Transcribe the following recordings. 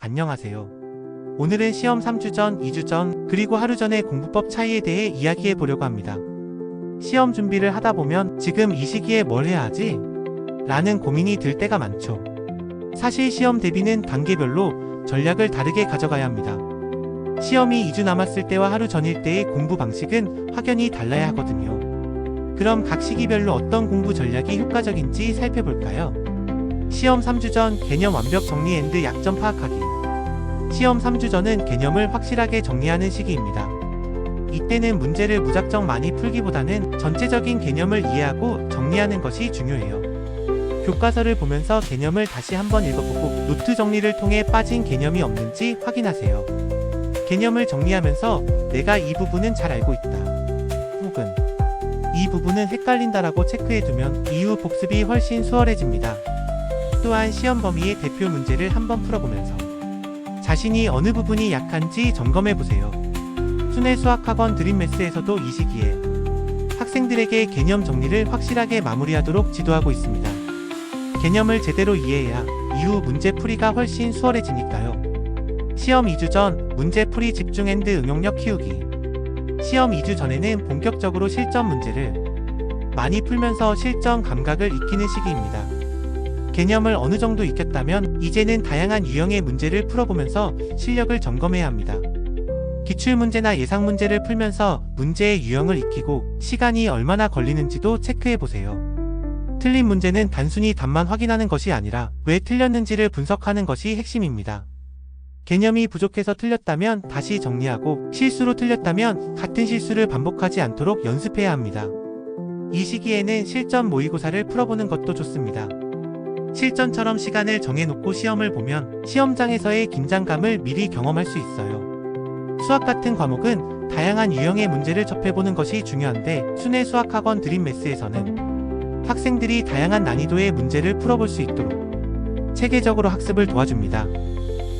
안녕하세요. 오늘은 시험 3주 전, 2주 전, 그리고 하루 전의 공부법 차이에 대해 이야기해 보려고 합니다. 시험 준비를 하다 보면 지금 이 시기에 뭘 해야 하지? 라는 고민이 들 때가 많죠. 사실 시험 대비는 단계별로 전략을 다르게 가져가야 합니다. 시험이 2주 남았을 때와 하루 전일 때의 공부 방식은 확연히 달라야 하거든요. 그럼 각 시기별로 어떤 공부 전략이 효과적인지 살펴볼까요? 시험 3주 전 개념 완벽 정리 앤드 약점 파악하기. 시험 3주 전은 개념을 확실하게 정리하는 시기입니다. 이때는 문제를 무작정 많이 풀기보다는 전체적인 개념을 이해하고 정리하는 것이 중요해요. 교과서를 보면서 개념을 다시 한번 읽어보고 노트 정리를 통해 빠진 개념이 없는지 확인하세요. 개념을 정리하면서 내가 이 부분은 잘 알고 있다, 혹은 이 부분은 헷갈린다라고 체크해두면 이후 복습이 훨씬 수월해집니다. 또한 시험 범위의 대표 문제를 한번 풀어보면서 자신이 어느 부분이 약한지 점검해보세요. 순회 수학학원 드림매스에서도 이 시기에 학생들에게 개념 정리를 확실하게 마무리하도록 지도하고 있습니다. 개념을 제대로 이해해야 이후 문제 풀이가 훨씬 수월해지니까요. 시험 2주 전 문제 풀이 집중 앤드 응용력 키우기. 시험 2주 전에는 본격적으로 실전 문제를 많이 풀면서 실전 감각을 익히는 시기입니다. 개념을 어느 정도 익혔다면 이제는 다양한 유형의 문제를 풀어보면서 실력을 점검해야 합니다. 기출문제나 예상문제를 풀면서 문제의 유형을 익히고 시간이 얼마나 걸리는지도 체크해보세요. 틀린 문제는 단순히 답만 확인하는 것이 아니라 왜 틀렸는지를 분석하는 것이 핵심입니다. 개념이 부족해서 틀렸다면 다시 정리하고 실수로 틀렸다면 같은 실수를 반복하지 않도록 연습해야 합니다. 이 시기에는 실전 모의고사를 풀어보는 것도 좋습니다. 실전처럼 시간을 정해놓고 시험을 보면 시험장에서의 긴장감을 미리 경험할 수 있어요. 수학 같은 과목은 다양한 유형의 문제를 접해보는 것이 중요한데 순회 수학학원 드림매스에서는 학생들이 다양한 난이도의 문제를 풀어볼 수 있도록 체계적으로 학습을 도와줍니다.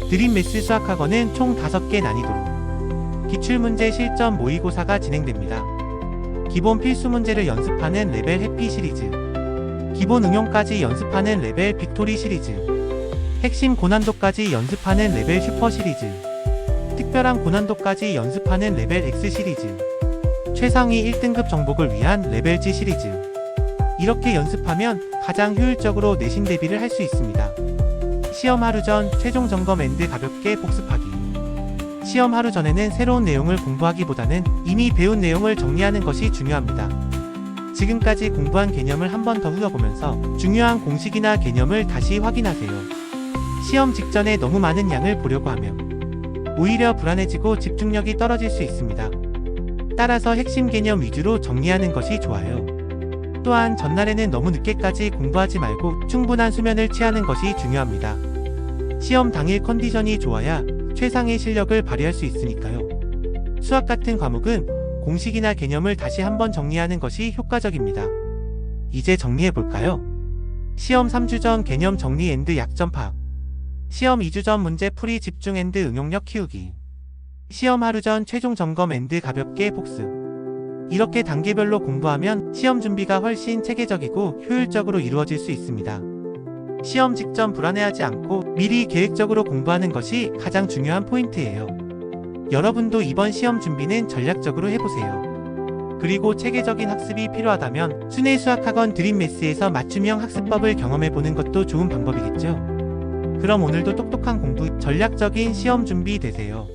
드림매스 수학학원은 총 5개 난이도로 기출문제 실전 모의고사가 진행됩니다. 기본 필수 문제를 연습하는 레벨 해피 시리즈, 기본 응용까지 연습하는 레벨 빅토리 시리즈, 핵심 고난도까지 연습하는 레벨 슈퍼 시리즈, 특별한 고난도까지 연습하는 레벨 X 시리즈, 최상위 1등급 정복을 위한 레벨 G 시리즈. 이렇게 연습하면 가장 효율적으로 내신 대비를 할 수 있습니다. 시험 하루 전 최종 점검 앤드 가볍게 복습하기. 시험 하루 전에는 새로운 내용을 공부하기보다는 이미 배운 내용을 정리하는 것이 중요합니다. 지금까지 공부한 개념을 한 번 더 훑어보면서 중요한 공식이나 개념을 다시 확인하세요. 시험 직전에 너무 많은 양을 보려고 하면 오히려 불안해지고 집중력이 떨어질 수 있습니다. 따라서 핵심 개념 위주로 정리하는 것이 좋아요. 또한 전날에는 너무 늦게까지 공부하지 말고 충분한 수면을 취하는 것이 중요합니다. 시험 당일 컨디션이 좋아야 최상의 실력을 발휘할 수 있으니까요. 수학 같은 과목은 공식이나 개념을 다시 한번 정리하는 것이 효과적입니다. 이제 정리해볼까요? 시험 3주 전 개념 정리 앤드 약점 파악. 시험 2주 전 문제 풀이 집중 앤드 응용력 키우기. 시험 하루 전 최종 점검 앤드 가볍게 복습. 이렇게 단계별로 공부하면 시험 준비가 훨씬 체계적이고 효율적으로 이루어질 수 있습니다. 시험 직전 불안해하지 않고 미리 계획적으로 공부하는 것이 가장 중요한 포인트예요. 여러분도 이번 시험 준비는 전략적으로 해보세요. 그리고 체계적인 학습이 필요하다면 순회 수학학원 드림매스에서 맞춤형 학습법을 경험해보는 것도 좋은 방법이겠죠. 그럼 오늘도 똑똑한 공부, 전략적인 시험 준비 되세요.